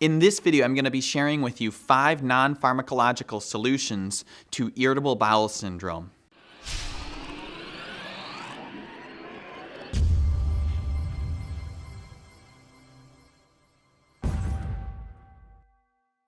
In this video, I'm going to be sharing with you 5 non-pharmacological solutions to irritable bowel syndrome.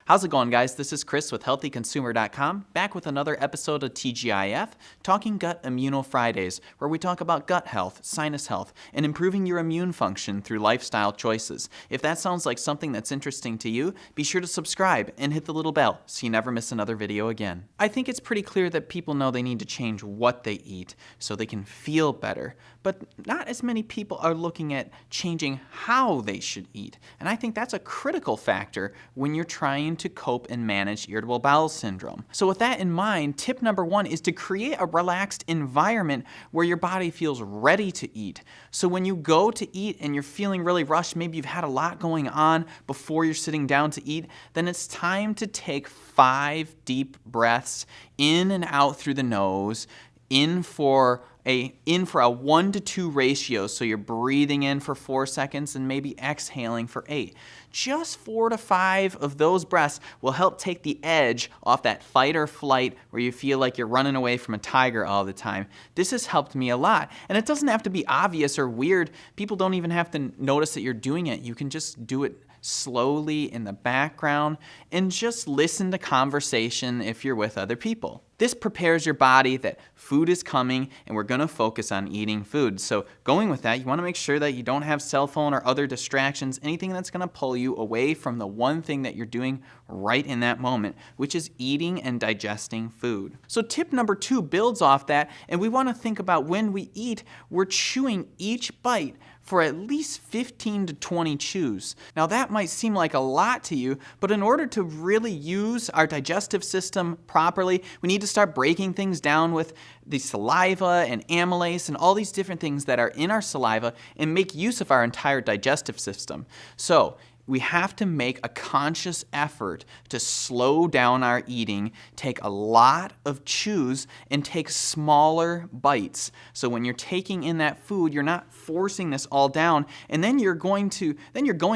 How's it going, guys? This is Chris with HealthyConsumer.com, back with another episode of TGIF, Talking Gut Immuno Fridays, where we talk about gut health, sinus health, and improving your immune function through lifestyle choices. If that sounds like something that's interesting to you, be sure to subscribe and hit the little bell so you never miss another video again. I think it's pretty clear that people know they need to change what they eat so they can feel better, but not as many people are looking at changing how they should eat. And I think that's a critical factor when you're trying to cope and manage irritable bowel syndrome. So with that in mind, tip number 1 is to create a relaxed environment where your body feels ready to eat. So when you go to eat and you're feeling really rushed, maybe you've had a lot going on before you're sitting down to eat, then it's time to take 5 deep breaths in and out through the nose, in for a 1-to-2 ratio, so you're breathing in for 4 seconds and maybe exhaling for 8. Just 4 to 5 of those breaths will help take the edge off that fight or flight where you feel like you're running away from a tiger all the time. This has helped me a lot, and it doesn't have to be obvious or weird. People don't even have to notice that you're doing it. You can just do it slowly in the background and just listen to conversation if you're with other people. This prepares your body that food is coming and we're going to focus on eating food. So going with that, you want to make sure that you don't have cell phone or other distractions, anything that's going to pull you away from the one thing that you're doing right in that moment, which is eating and digesting food. So tip number 2 builds off that, and we want to think about when we eat, we're chewing each bite for at least 15 to 20 chews. Now that might seem like a lot to you, but in order to really use our digestive system properly, we need to start breaking things down with the saliva and amylase and all these different things that are in our saliva and make use of our entire digestive system. So we have to make a conscious effort to slow down our eating, take a lot of chews, and take smaller bites. So when you're taking in that food, you're not forcing this all down, and then you're going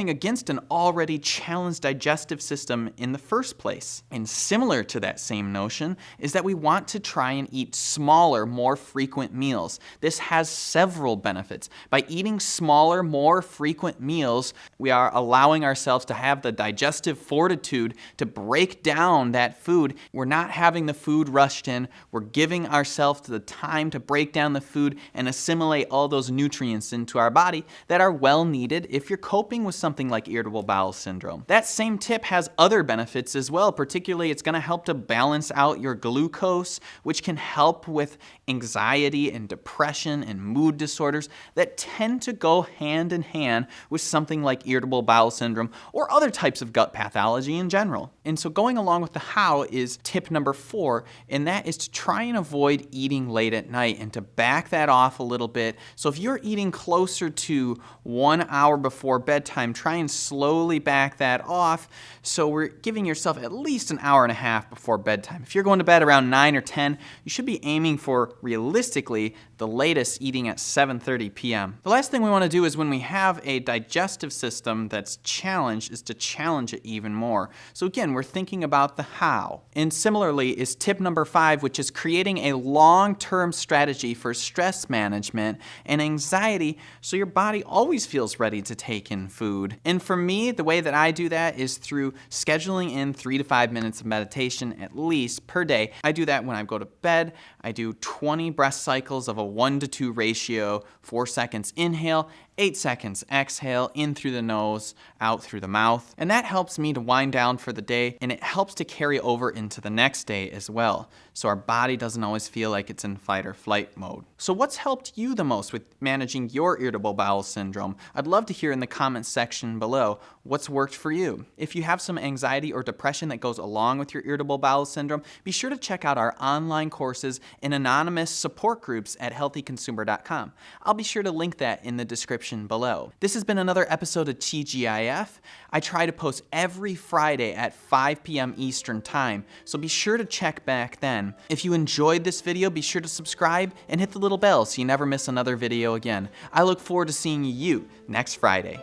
against an already challenged digestive system in the first place. And similar to that same notion is that we want to try and eat smaller, more frequent meals. This has several benefits. By eating smaller, more frequent meals, we are allowing ourselves to have the digestive fortitude to break down that food. We're not having the food rushed in. We're giving ourselves the time to break down the food and assimilate all those nutrients into our body that are well needed if you're coping with something like irritable bowel syndrome. That same tip has other benefits as well. Particularly, it's going to help to balance out your glucose, which can help with anxiety and depression and mood disorders that tend to go hand in hand with something like irritable bowel syndrome or other types of gut pathology in general. And so going along with the how is tip number 4, and that is to try and avoid eating late at night and to back that off a little bit. So if you're eating closer to 1 hour before bedtime, try and slowly back that off so we're giving yourself at least an hour and a half before bedtime. If you're going to bed around 9 or 10, you should be aiming for, realistically, the latest eating at 7:30 p.m. The last thing we want to do is when we have a digestive system that's challenged is to challenge it even more. So again, we're thinking about the how. And similarly is tip number 5, which is creating a long-term strategy for stress management and anxiety so your body always feels ready to take in food. And for me, the way that I do that is through scheduling in 3 to 5 minutes of meditation at least per day. I do that when I go to bed. I do 20 breath cycles of a 1-to-2 ratio, 4 seconds inhale, 8 seconds exhale, in through the nose, out through the mouth. And that helps me to wind down for the day, and it helps to carry over into the next day as well. So our body doesn't always feel like it's in fight or flight mode. So what's helped you the most with managing your irritable bowel syndrome? I'd love to hear in the comments section below what's worked for you. If you have some anxiety or depression that goes along with your irritable bowel syndrome, be sure to check out our online courses and anonymous support groups at HealthyConsumer.com. I'll be sure to link that in the description below. This has been another episode of TGIF. I try to post every Friday at 5 p.m. Eastern Time, so be sure to check back then. If you enjoyed this video, be sure to subscribe and hit the little bell so you never miss another video again. I look forward to seeing you next Friday.